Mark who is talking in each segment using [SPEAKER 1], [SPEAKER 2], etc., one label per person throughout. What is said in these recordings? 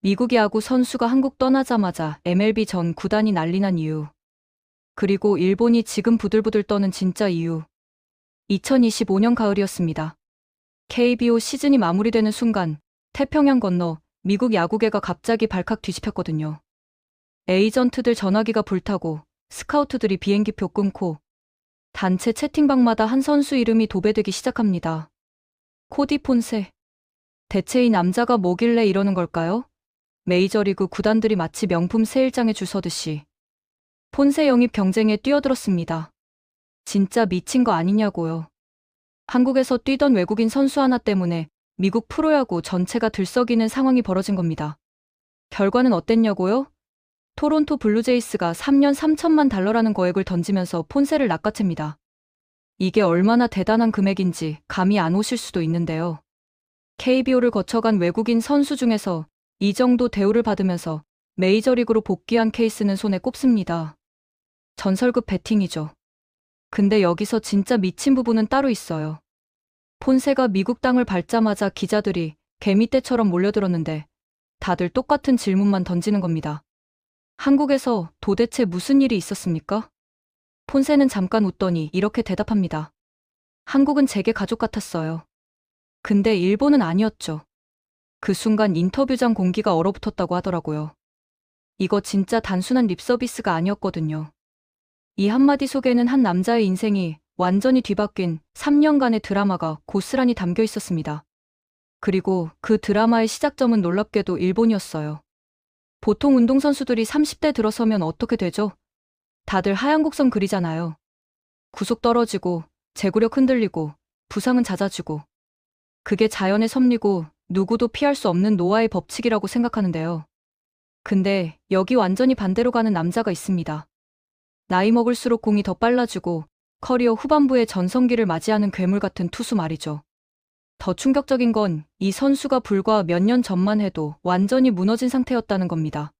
[SPEAKER 1] 미국 야구 선수가 한국 떠나자마자 MLB 전 구단이 난리난 이유. 그리고 일본이 지금 부들부들 떠는 진짜 이유. 2025년 가을이었습니다. KBO 시즌이 마무리되는 순간 태평양 건너 미국 야구계가 갑자기 발칵 뒤집혔거든요. 에이전트들 전화기가 불타고 스카우트들이 비행기표 끊고 단체 채팅방마다 한 선수 이름이 도배되기 시작합니다. 코디 폰세. 대체 이 남자가 뭐길래 이러는 걸까요? 메이저리그 구단들이 마치 명품 세일장에 줄 서듯이 폰세 영입 경쟁에 뛰어들었습니다. 진짜 미친 거 아니냐고요. 한국에서 뛰던 외국인 선수 하나 때문에 미국 프로야구 전체가 들썩이는 상황이 벌어진 겁니다. 결과는 어땠냐고요? 토론토 블루제이스가 3년 3천만 달러라는 거액을 던지면서 폰세를 낚아챕니다. 이게 얼마나 대단한 금액인지 감이 안 오실 수도 있는데요. KBO를 거쳐간 외국인 선수 중에서 이 정도 대우를 받으면서 메이저리그로 복귀한 케이스는 손에 꼽습니다. 전설급 배팅이죠. 근데 여기서 진짜 미친 부분은 따로 있어요. 폰세가 미국 땅을 밟자마자 기자들이 개미떼처럼 몰려들었는데 다들 똑같은 질문만 던지는 겁니다. 한국에서 도대체 무슨 일이 있었습니까? 폰세는 잠깐 웃더니 이렇게 대답합니다. 한국은 제게 가족 같았어요. 근데 일본은 아니었죠. 그 순간 인터뷰장 공기가 얼어붙었다고 하더라고요. 이거 진짜 단순한 립서비스가 아니었거든요. 이 한마디 속에는 한 남자의 인생이 완전히 뒤바뀐 3년간의 드라마가 고스란히 담겨 있었습니다. 그리고 그 드라마의 시작점은 놀랍게도 일본이었어요. 보통 운동선수들이 30대 들어서면 어떻게 되죠? 다들 하얀 곡선 그리잖아요. 구속 떨어지고, 제구력 흔들리고, 부상은 잦아지고. 그게 자연의 섭리고 누구도 피할 수 없는 노화의 법칙이라고 생각하는데요. 근데 여기 완전히 반대로 가는 남자가 있습니다. 나이 먹을수록 공이 더 빨라지고 커리어 후반부의 전성기를 맞이하는 괴물 같은 투수 말이죠. 더 충격적인 건 이 선수가 불과 몇 년 전만 해도 완전히 무너진 상태였다는 겁니다.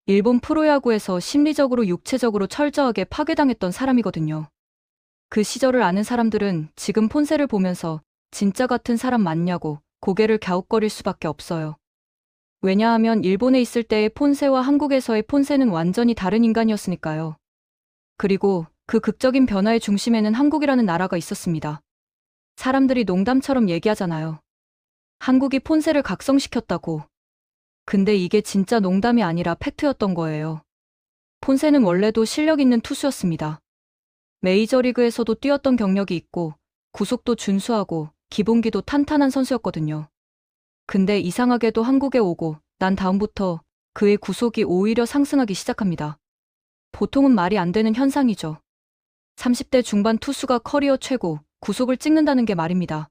[SPEAKER 1] 일본 프로야구에서 심리적으로 육체적으로 철저하게 파괴당했던 사람이거든요. 그 시절을 아는 사람들은 지금 폰세를 보면서 진짜 같은 사람 맞냐고 고개를 갸웃거릴 수밖에 없어요. 왜냐하면 일본에 있을 때의 폰세와 한국에서의 폰세는 완전히 다른 인간이었으니까요. 그리고 그 극적인 변화의 중심에는 한국이라는 나라가 있었습니다. 사람들이 농담처럼 얘기하잖아요. 한국이 폰세를 각성시켰다고. 근데 이게 진짜 농담이 아니라 팩트였던 거예요. 폰세는 원래도 실력 있는 투수였습니다. 메이저리그에서도 뛰었던 경력이 있고 구속도 준수하고 기본기도 탄탄한 선수였거든요. 근데 이상하게도 한국에 오고 난 다음부터 그의 구속이 오히려 상승하기 시작합니다. 보통은 말이 안 되는 현상이죠. 30대 중반 투수가 커리어 최고 구속을 찍는다는 게 말입니다.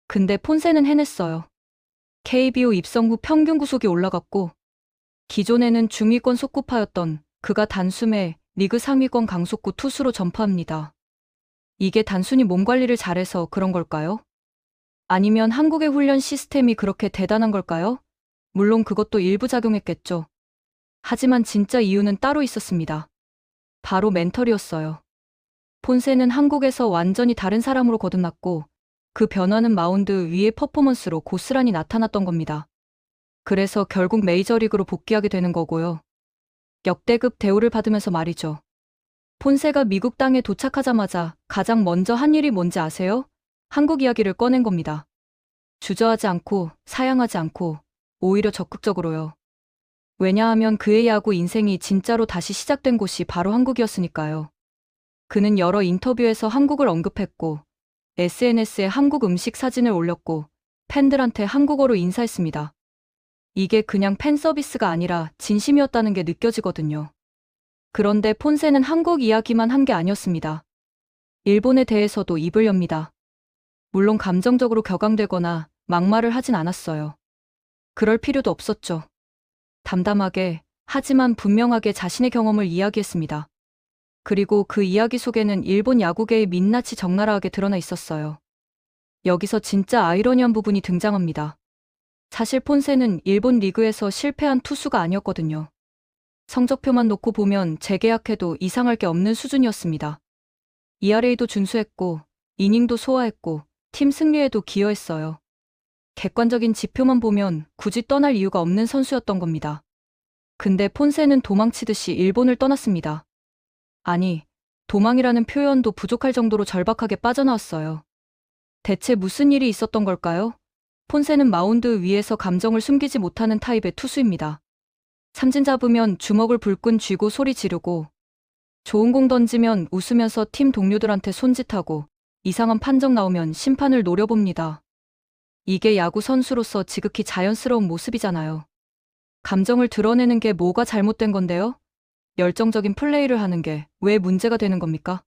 [SPEAKER 1] 근데 폰세는 해냈어요. KBO 입성 후 평균 구속이 올라갔고 기존에는 중위권 속구파였던 그가 단숨에 리그 상위권 강속구 투수로 전파합니다. 이게 단순히 몸 관리를 잘해서 그런 걸까요? 아니면 한국의 훈련 시스템이 그렇게 대단한 걸까요? 물론 그것도 일부 작용했겠죠. 하지만 진짜 이유는 따로 있었습니다. 바로 멘털이었어요. 폰세는 한국에서 완전히 다른 사람으로 거듭났고 그 변화는 마운드 위의 퍼포먼스로 고스란히 나타났던 겁니다. 그래서 결국 메이저리그로 복귀하게 되는 거고요. 역대급 대우를 받으면서 말이죠. 폰세가 미국 땅에 도착하자마자 가장 먼저 한 일이 뭔지 아세요? 한국 이야기를 꺼낸 겁니다. 주저하지 않고 사양하지 않고 오히려 적극적으로요. 왜냐하면 그의 야구 인생이 진짜로 다시 시작된 곳이 바로 한국이었으니까요. 그는 여러 인터뷰에서 한국을 언급했고 SNS에 한국 음식 사진을 올렸고 팬들한테 한국어로 인사했습니다. 이게 그냥 팬 서비스가 아니라 진심이었다는 게 느껴지거든요. 그런데 폰세는 한국 이야기만 한 게 아니었습니다. 일본에 대해서도 입을 엽니다. 물론 감정적으로 격앙되거나 막말을 하진 않았어요. 그럴 필요도 없었죠. 담담하게, 하지만 분명하게 자신의 경험을 이야기했습니다. 그리고 그 이야기 속에는 일본 야구계의 민낯이 적나라하게 드러나 있었어요. 여기서 진짜 아이러니한 부분이 등장합니다. 사실 폰세는 일본 리그에서 실패한 투수가 아니었거든요. 성적표만 놓고 보면 재계약해도 이상할 게 없는 수준이었습니다. ERA도 준수했고, 이닝도 소화했고, 팀 승리에도 기여했어요. 객관적인 지표만 보면 굳이 떠날 이유가 없는 선수였던 겁니다. 근데 폰세는 도망치듯이 일본을 떠났습니다. 아니, 도망이라는 표현도 부족할 정도로 절박하게 빠져나왔어요. 대체 무슨 일이 있었던 걸까요? 폰세는 마운드 위에서 감정을 숨기지 못하는 타입의 투수입니다. 삼진 잡으면 주먹을 불끈 쥐고 소리 지르고, 좋은 공 던지면 웃으면서 팀 동료들한테 손짓하고, 이상한 판정 나오면 심판을 노려봅니다. 이게 야구 선수로서 지극히 자연스러운 모습이잖아요. 감정을 드러내는 게 뭐가 잘못된 건데요? 열정적인 플레이를 하는 게 왜 문제가 되는 겁니까?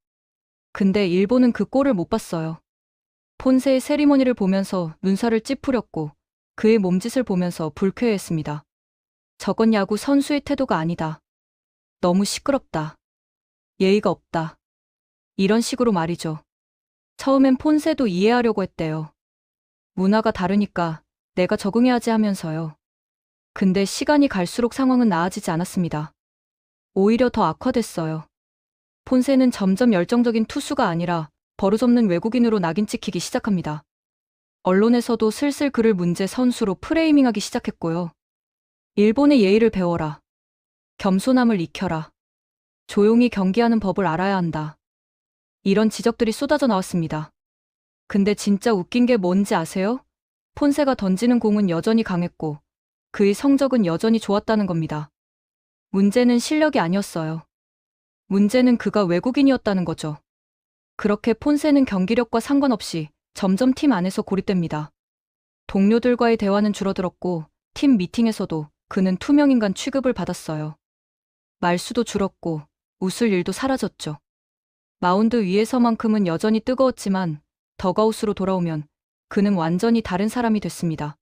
[SPEAKER 1] 근데 일본은 그 꼴을 못 봤어요. 폰세의 세리머니를 보면서 눈살을 찌푸렸고 그의 몸짓을 보면서 불쾌해했습니다. 저건 야구 선수의 태도가 아니다. 너무 시끄럽다. 예의가 없다. 이런 식으로 말이죠. 처음엔 폰세도 이해하려고 했대요. 문화가 다르니까 내가 적응해야지 하면서요. 근데 시간이 갈수록 상황은 나아지지 않았습니다. 오히려 더 악화됐어요. 폰세는 점점 열정적인 투수가 아니라 버릇없는 외국인으로 낙인 찍히기 시작합니다. 언론에서도 슬슬 그를 문제 선수로 프레이밍하기 시작했고요. 일본의 예의를 배워라. 겸손함을 익혀라. 조용히 경기하는 법을 알아야 한다. 이런 지적들이 쏟아져 나왔습니다. 근데 진짜 웃긴 게 뭔지 아세요? 폰세가 던지는 공은 여전히 강했고 그의 성적은 여전히 좋았다는 겁니다. 문제는 실력이 아니었어요. 문제는 그가 외국인이었다는 거죠. 그렇게 폰세는 경기력과 상관없이 점점 팀 안에서 고립됩니다. 동료들과의 대화는 줄어들었고 팀 미팅에서도 그는 투명인간 취급을 받았어요. 말수도 줄었고 웃을 일도 사라졌죠. 마운드 위에서만큼은 여전히 뜨거웠지만 덕아웃으로 돌아오면 그는 완전히 다른 사람이 됐습니다.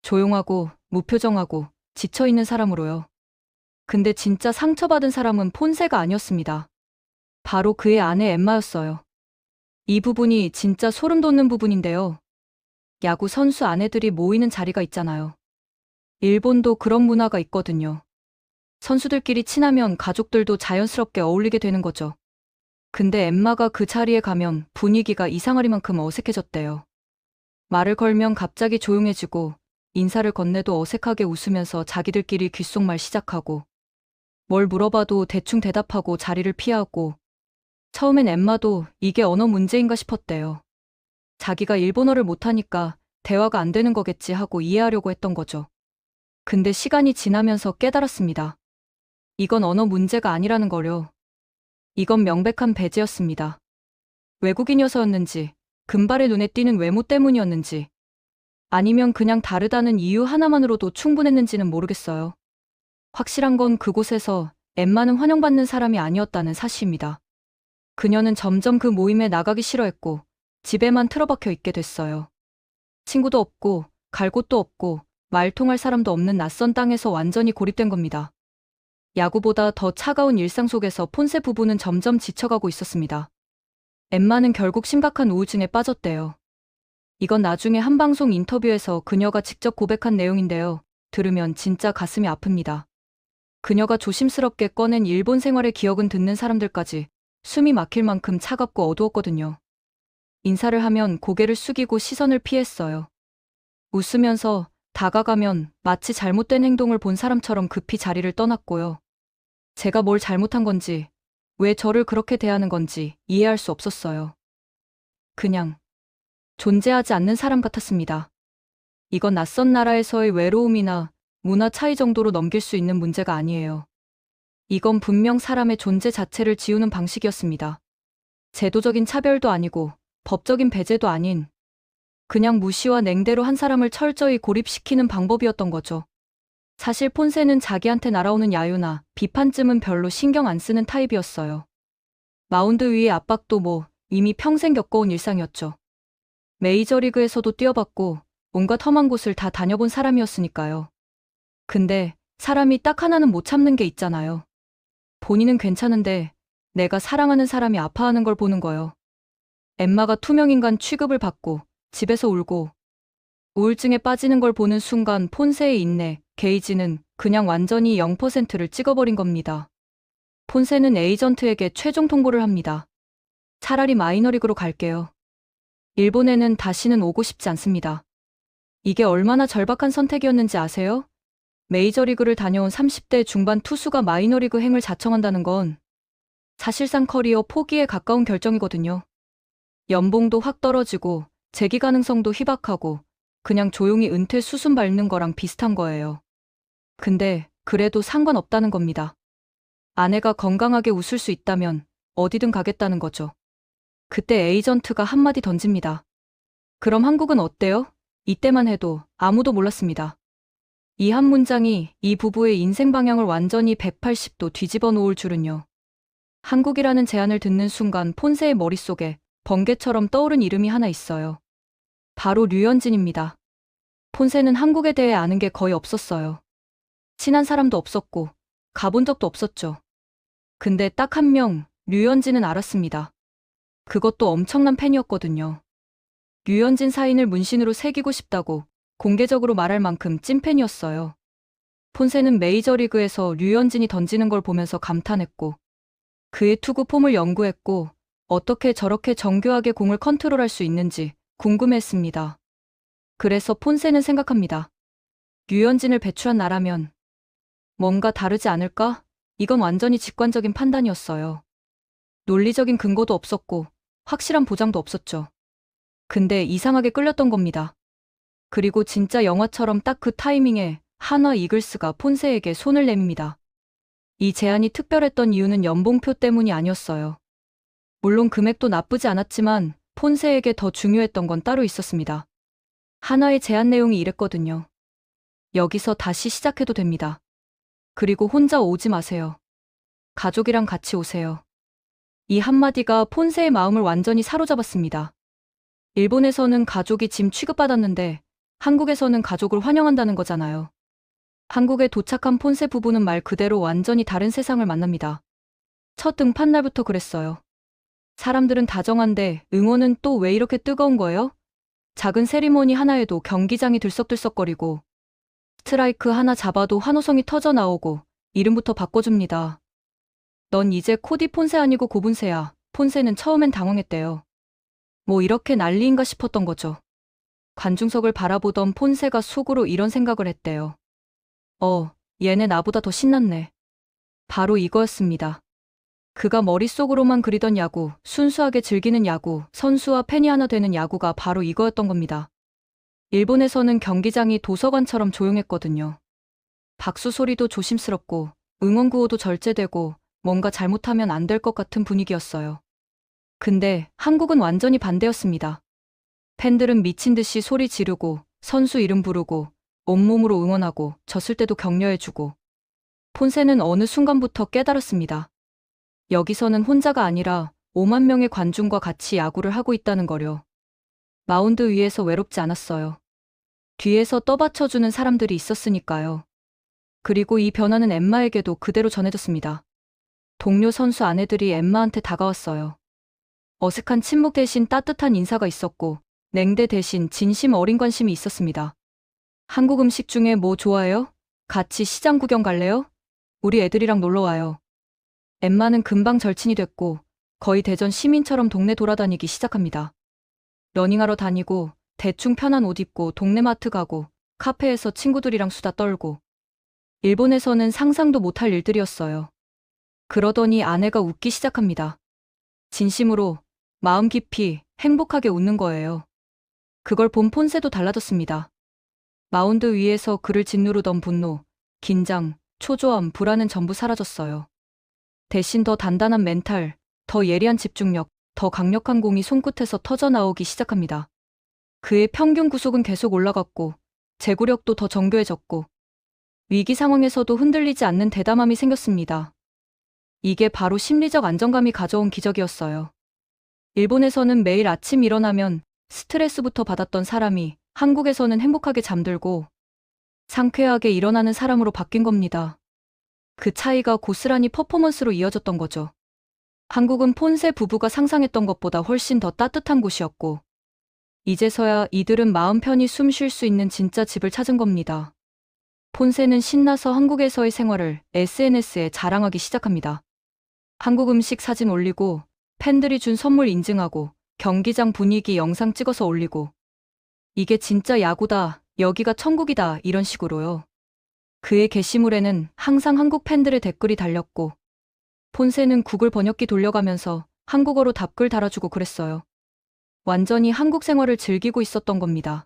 [SPEAKER 1] 조용하고 무표정하고 지쳐있는 사람으로요. 근데 진짜 상처받은 사람은 폰세가 아니었습니다. 바로 그의 아내 엠마였어요. 이 부분이 진짜 소름 돋는 부분인데요. 야구 선수 아내들이 모이는 자리가 있잖아요. 일본도 그런 문화가 있거든요. 선수들끼리 친하면 가족들도 자연스럽게 어울리게 되는 거죠. 근데 엠마가 그 자리에 가면 분위기가 이상하리만큼 어색해졌대요. 말을 걸면 갑자기 조용해지고 인사를 건네도 어색하게 웃으면서 자기들끼리 귓속말 시작하고 뭘 물어봐도 대충 대답하고 자리를 피하고 처음엔 엠마도 이게 언어 문제인가 싶었대요. 자기가 일본어를 못하니까 대화가 안 되는 거겠지 하고 이해하려고 했던 거죠. 근데 시간이 지나면서 깨달았습니다. 이건 언어 문제가 아니라는 거려. 이건 명백한 배제였습니다. 외국인이어서였는지, 금발의 눈에 띄는 외모 때문이었는지, 아니면 그냥 다르다는 이유 하나만으로도 충분했는지는 모르겠어요. 확실한 건 그곳에서 엠마는 환영받는 사람이 아니었다는 사실입니다. 그녀는 점점 그 모임에 나가기 싫어했고 집에만 틀어박혀 있게 됐어요. 친구도 없고 갈 곳도 없고 말 통할 사람도 없는 낯선 땅에서 완전히 고립된 겁니다. 야구보다 더 차가운 일상 속에서 폰세 부부는 점점 지쳐가고 있었습니다. 엠마는 결국 심각한 우울증에 빠졌대요. 이건 나중에 한 방송 인터뷰에서 그녀가 직접 고백한 내용인데요. 들으면 진짜 가슴이 아픕니다. 그녀가 조심스럽게 꺼낸 일본 생활의 기억은 듣는 사람들까지 숨이 막힐 만큼 차갑고 어두웠거든요. 인사를 하면 고개를 숙이고 시선을 피했어요. 웃으면서 다가가면 마치 잘못된 행동을 본 사람처럼 급히 자리를 떠났고요. 제가 뭘 잘못한 건지, 왜 저를 그렇게 대하는 건지 이해할 수 없었어요. 그냥 존재하지 않는 사람 같았습니다. 이건 낯선 나라에서의 외로움이나 문화 차이 정도로 넘길 수 있는 문제가 아니에요. 이건 분명 사람의 존재 자체를 지우는 방식이었습니다. 제도적인 차별도 아니고 법적인 배제도 아닌 그냥 무시와 냉대로 한 사람을 철저히 고립시키는 방법이었던 거죠. 사실 폰세는 자기한테 날아오는 야유나 비판쯤은 별로 신경 안 쓰는 타입이었어요. 마운드 위의 압박도 뭐 이미 평생 겪어온 일상이었죠. 메이저리그에서도 뛰어봤고 온갖 험한 곳을 다 다녀본 사람이었으니까요. 근데 사람이 딱 하나는 못 참는 게 있잖아요. 본인은 괜찮은데 내가 사랑하는 사람이 아파하는 걸 보는 거요. 엠마가 투명인간 취급을 받고 집에서 울고 우울증에 빠지는 걸 보는 순간 폰세의 인내, 게이지는 그냥 완전히 0%를 찍어버린 겁니다. 폰세는 에이전트에게 최종 통보를 합니다. 차라리 마이너리그로 갈게요. 일본에는 다시는 오고 싶지 않습니다. 이게 얼마나 절박한 선택이었는지 아세요? 메이저리그를 다녀온 30대 중반 투수가 마이너리그 행을 자청한다는 건 사실상 커리어 포기에 가까운 결정이거든요. 연봉도 확 떨어지고 재기 가능성도 희박하고 그냥 조용히 은퇴 수순 밟는 거랑 비슷한 거예요. 근데 그래도 상관없다는 겁니다. 아내가 건강하게 웃을 수 있다면 어디든 가겠다는 거죠. 그때 에이전트가 한마디 던집니다. 그럼 한국은 어때요? 이때만 해도 아무도 몰랐습니다. 이 한 문장이 이 부부의 인생 방향을 완전히 180도 뒤집어 놓을 줄은요. 한국이라는 제안을 듣는 순간 폰세의 머릿속에 번개처럼 떠오른 이름이 하나 있어요. 바로 류현진입니다. 폰세는 한국에 대해 아는 게 거의 없었어요. 친한 사람도 없었고 가본 적도 없었죠. 근데 딱 한 명, 류현진은 알았습니다. 그것도 엄청난 팬이었거든요. 류현진 사인을 문신으로 새기고 싶다고 공개적으로 말할 만큼 찐팬이었어요. 폰세는 메이저리그에서 류현진이 던지는 걸 보면서 감탄했고 그의 투구 폼을 연구했고 어떻게 저렇게 정교하게 공을 컨트롤할 수 있는지 궁금해했습니다. 그래서 폰세는 생각합니다. 류현진을 배출한 나라면 뭔가 다르지 않을까? 이건 완전히 직관적인 판단이었어요. 논리적인 근거도 없었고 확실한 보장도 없었죠. 근데 이상하게 끌렸던 겁니다. 그리고 진짜 영화처럼 딱 그 타이밍에 한화 이글스가 폰세에게 손을 내밉니다. 이 제안이 특별했던 이유는 연봉표 때문이 아니었어요. 물론 금액도 나쁘지 않았지만 폰세에게 더 중요했던 건 따로 있었습니다. 한화의 제안 내용이 이랬거든요. 여기서 다시 시작해도 됩니다. 그리고 혼자 오지 마세요. 가족이랑 같이 오세요. 이 한마디가 폰세의 마음을 완전히 사로잡았습니다. 일본에서는 가족이 짐 취급받았는데 한국에서는 가족을 환영한다는 거잖아요. 한국에 도착한 폰세 부부는 말 그대로 완전히 다른 세상을 만납니다. 첫 등판 날부터 그랬어요. 사람들은 다정한데 응원은 또 왜 이렇게 뜨거운 거예요? 작은 세리머니 하나에도 경기장이 들썩들썩거리고 스트라이크 하나 잡아도 환호성이 터져 나오고 이름부터 바꿔줍니다. 넌 이제 코디 폰세 아니고 고분세야. 폰세는 처음엔 당황했대요. 뭐 이렇게 난리인가 싶었던 거죠. 관중석을 바라보던 폰세가 속으로 이런 생각을 했대요. 얘네 나보다 더 신났네. 바로 이거였습니다. 그가 머릿속으로만 그리던 야구, 순수하게 즐기는 야구, 선수와 팬이 하나 되는 야구가 바로 이거였던 겁니다. 일본에서는 경기장이 도서관처럼 조용했거든요. 박수 소리도 조심스럽고 응원 구호도 절제되고 뭔가 잘못하면 안 될 것 같은 분위기였어요. 근데 한국은 완전히 반대였습니다. 팬들은 미친 듯이 소리 지르고 선수 이름 부르고 온몸으로 응원하고 졌을 때도 격려해주고 폰세는 어느 순간부터 깨달았습니다. 여기서는 혼자가 아니라 5만 명의 관중과 같이 야구를 하고 있다는 거려. 마운드 위에서 외롭지 않았어요. 뒤에서 떠받쳐주는 사람들이 있었으니까요. 그리고 이 변화는 엠마에게도 그대로 전해졌습니다. 동료 선수 아내들이 엠마한테 다가왔어요. 어색한 침묵 대신 따뜻한 인사가 있었고 냉대 대신 진심 어린 관심이 있었습니다. 한국 음식 중에 뭐 좋아해요? 같이 시장 구경 갈래요? 우리 애들이랑 놀러 와요. 엠마는 금방 절친이 됐고 거의 대전 시민처럼 동네 돌아다니기 시작합니다. 러닝하러 다니고 대충 편한 옷 입고 동네 마트 가고 카페에서 친구들이랑 수다 떨고 일본에서는 상상도 못할 일들이었어요. 그러더니 아내가 웃기 시작합니다. 진심으로 마음 깊이 행복하게 웃는 거예요. 그걸 본 폰세도 달라졌습니다. 마운드 위에서 그를 짓누르던 분노, 긴장, 초조함, 불안은 전부 사라졌어요. 대신 더 단단한 멘탈, 더 예리한 집중력, 더 강력한 공이 손끝에서 터져 나오기 시작합니다. 그의 평균 구속은 계속 올라갔고 제구력도 더 정교해졌고 위기 상황에서도 흔들리지 않는 대담함이 생겼습니다. 이게 바로 심리적 안정감이 가져온 기적이었어요. 일본에서는 매일 아침 일어나면 스트레스부터 받았던 사람이 한국에서는 행복하게 잠들고 상쾌하게 일어나는 사람으로 바뀐 겁니다. 그 차이가 고스란히 퍼포먼스로 이어졌던 거죠. 한국은 폰세 부부가 상상했던 것보다 훨씬 더 따뜻한 곳이었고 이제서야 이들은 마음 편히 숨 쉴 수 있는 진짜 집을 찾은 겁니다. 폰세는 신나서 한국에서의 생활을 SNS에 자랑하기 시작합니다. 한국 음식 사진 올리고 팬들이 준 선물 인증하고 경기장 분위기 영상 찍어서 올리고 이게 진짜 야구다 여기가 천국이다 이런 식으로요. 그의 게시물에는 항상 한국 팬들의 댓글이 달렸고 폰세는 구글 번역기 돌려가면서 한국어로 답글 달아주고 그랬어요. 완전히 한국 생활을 즐기고 있었던 겁니다.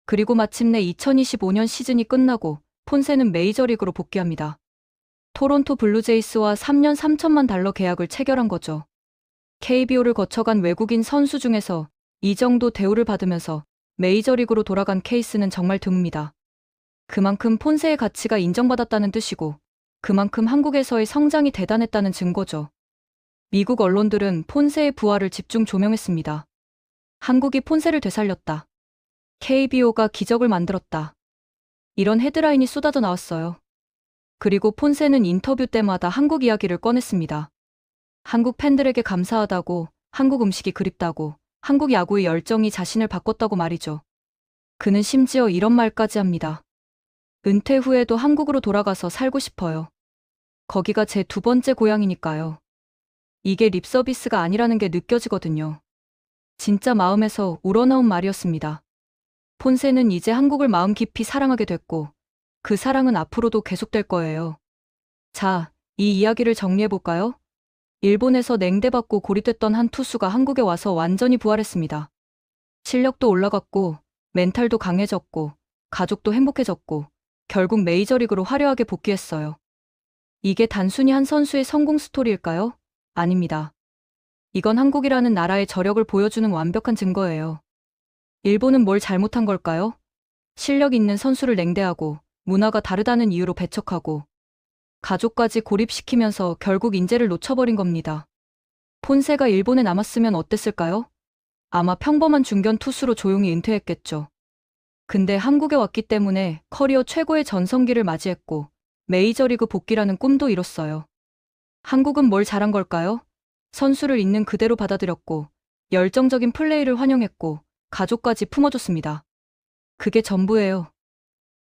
[SPEAKER 1] 그리고 마침내 2025년 시즌이 끝나고 폰세는 메이저리그로 복귀합니다. 토론토 블루제이스와 3년 3천만 달러 계약을 체결한 거죠. KBO를 거쳐간 외국인 선수 중에서 이 정도 대우를 받으면서 메이저리그로 돌아간 케이스는 정말 드뭅니다. 그만큼 폰세의 가치가 인정받았다는 뜻이고 그만큼 한국에서의 성장이 대단했다는 증거죠. 미국 언론들은 폰세의 부활을 집중 조명했습니다. 한국이 폰세를 되살렸다. KBO가 기적을 만들었다. 이런 헤드라인이 쏟아져 나왔어요. 그리고 폰세는 인터뷰 때마다 한국 이야기를 꺼냈습니다. 한국 팬들에게 감사하다고, 한국 음식이 그립다고, 한국 야구의 열정이 자신을 바꿨다고 말이죠. 그는 심지어 이런 말까지 합니다. 은퇴 후에도 한국으로 돌아가서 살고 싶어요. 거기가 제 두 번째 고향이니까요. 이게 립서비스가 아니라는 게 느껴지거든요. 진짜 마음에서 우러나온 말이었습니다. 폰세는 이제 한국을 마음 깊이 사랑하게 됐고 그 사랑은 앞으로도 계속될 거예요. 자, 이 이야기를 정리해볼까요? 일본에서 냉대받고 고립됐던 한 투수가 한국에 와서 완전히 부활했습니다. 실력도 올라갔고 멘탈도 강해졌고 가족도 행복해졌고 결국 메이저리그로 화려하게 복귀했어요. 이게 단순히 한 선수의 성공 스토리일까요? 아닙니다. 이건 한국이라는 나라의 저력을 보여주는 완벽한 증거예요. 일본은 뭘 잘못한 걸까요? 실력 있는 선수를 냉대하고 문화가 다르다는 이유로 배척하고 가족까지 고립시키면서 결국 인재를 놓쳐버린 겁니다. 폰세가 일본에 남았으면 어땠을까요? 아마 평범한 중견 투수로 조용히 은퇴했겠죠. 근데 한국에 왔기 때문에 커리어 최고의 전성기를 맞이했고 메이저리그 복귀라는 꿈도 이뤘어요. 한국은 뭘 잘한 걸까요? 선수를 있는 그대로 받아들였고 열정적인 플레이를 환영했고 가족까지 품어줬습니다. 그게 전부예요.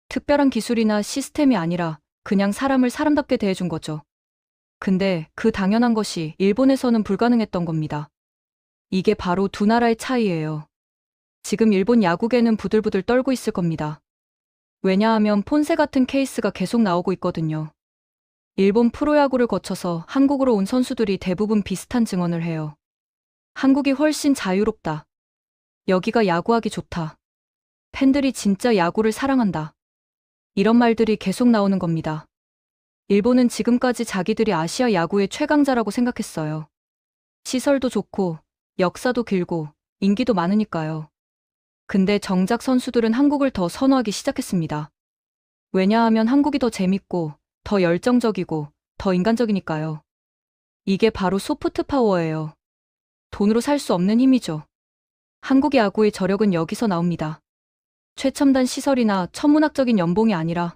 [SPEAKER 1] 특별한 기술이나 시스템이 아니라 그냥 사람을 사람답게 대해준 거죠. 근데 그 당연한 것이 일본에서는 불가능했던 겁니다. 이게 바로 두 나라의 차이예요. 지금 일본 야구계는 부들부들 떨고 있을 겁니다. 왜냐하면 폰세 같은 케이스가 계속 나오고 있거든요. 일본 프로야구를 거쳐서 한국으로 온 선수들이 대부분 비슷한 증언을 해요. 한국이 훨씬 자유롭다. 여기가 야구하기 좋다. 팬들이 진짜 야구를 사랑한다. 이런 말들이 계속 나오는 겁니다. 일본은 지금까지 자기들이 아시아 야구의 최강자라고 생각했어요. 시설도 좋고, 역사도 길고, 인기도 많으니까요. 근데 정작 선수들은 한국을 더 선호하기 시작했습니다. 왜냐하면 한국이 더 재밌고, 더 열정적이고, 더 인간적이니까요. 이게 바로 소프트 파워예요. 돈으로 살 수 없는 힘이죠. 한국 야구의 저력은 여기서 나옵니다. 최첨단 시설이나 천문학적인 연봉이 아니라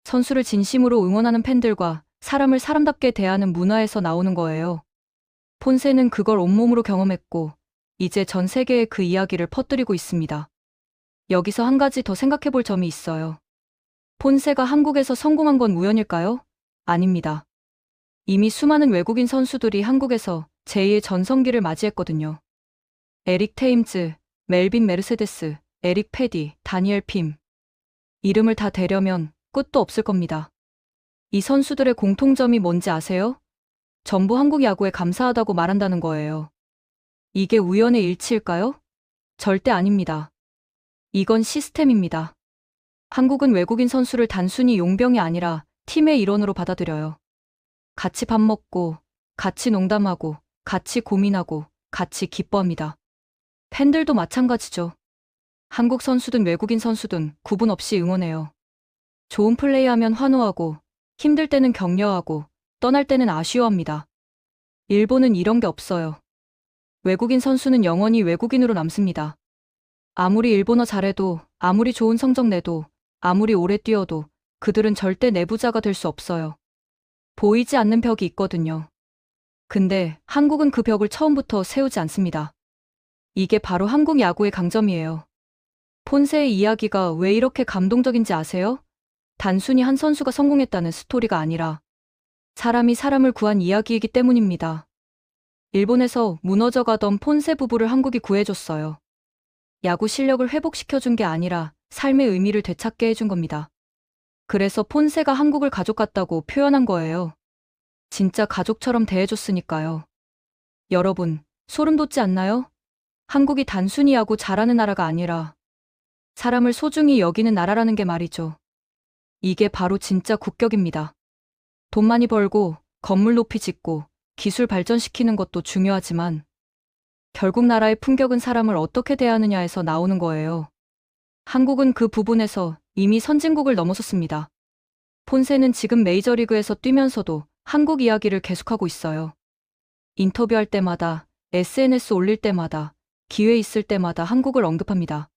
[SPEAKER 1] 선수를 진심으로 응원하는 팬들과 사람을 사람답게 대하는 문화에서 나오는 거예요. 폰세는 그걸 온몸으로 경험했고 이제 전 세계에 그 이야기를 퍼뜨리고 있습니다. 여기서 한 가지 더 생각해 볼 점이 있어요. 폰세가 한국에서 성공한 건 우연일까요? 아닙니다. 이미 수많은 외국인 선수들이 한국에서 제2의 전성기를 맞이했거든요. 에릭 테임즈, 멜빈 메르세데스, 에릭 패디, 다니엘 핌. 이름을 다 대려면 끝도 없을 겁니다. 이 선수들의 공통점이 뭔지 아세요? 전부 한국 야구에 감사하다고 말한다는 거예요. 이게 우연의 일치일까요? 절대 아닙니다. 이건 시스템입니다. 한국은 외국인 선수를 단순히 용병이 아니라 팀의 일원으로 받아들여요. 같이 밥 먹고, 같이 농담하고, 같이 고민하고, 같이 기뻐합니다. 팬들도 마찬가지죠. 한국 선수든 외국인 선수든 구분 없이 응원해요. 좋은 플레이하면 환호하고, 힘들 때는 격려하고, 떠날 때는 아쉬워합니다. 일본은 이런 게 없어요. 외국인 선수는 영원히 외국인으로 남습니다. 아무리 일본어 잘해도, 아무리 좋은 성적 내도, 아무리 오래 뛰어도 그들은 절대 내부자가 될 수 없어요. 보이지 않는 벽이 있거든요. 근데 한국은 그 벽을 처음부터 세우지 않습니다. 이게 바로 한국 야구의 강점이에요. 폰세의 이야기가 왜 이렇게 감동적인지 아세요? 단순히 한 선수가 성공했다는 스토리가 아니라 사람이 사람을 구한 이야기이기 때문입니다. 일본에서 무너져가던 폰세 부부를 한국이 구해줬어요. 야구 실력을 회복시켜준 게 아니라 삶의 의미를 되찾게 해준 겁니다. 그래서 폰세가 한국을 가족 같다고 표현한 거예요. 진짜 가족처럼 대해줬으니까요. 여러분, 소름 돋지 않나요? 한국이 단순히 하고 잘하는 나라가 아니라 사람을 소중히 여기는 나라라는 게 말이죠. 이게 바로 진짜 국격입니다. 돈 많이 벌고 건물 높이 짓고 기술 발전시키는 것도 중요하지만 결국 나라의 품격은 사람을 어떻게 대하느냐에서 나오는 거예요. 한국은 그 부분에서 이미 선진국을 넘어섰습니다. 폰세는 지금 메이저리그에서 뛰면서도 한국 이야기를 계속하고 있어요. 인터뷰할 때마다, SNS 올릴 때마다, 기회 있을 때마다 한국을 언급합니다.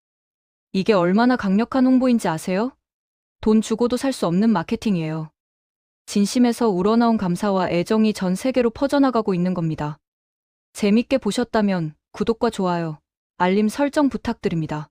[SPEAKER 1] 이게 얼마나 강력한 홍보인지 아세요? 돈 주고도 살 수 없는 마케팅이에요. 진심에서 우러나온 감사와 애정이 전 세계로 퍼져나가고 있는 겁니다. 재밌게 보셨다면 구독과 좋아요, 알림 설정 부탁드립니다.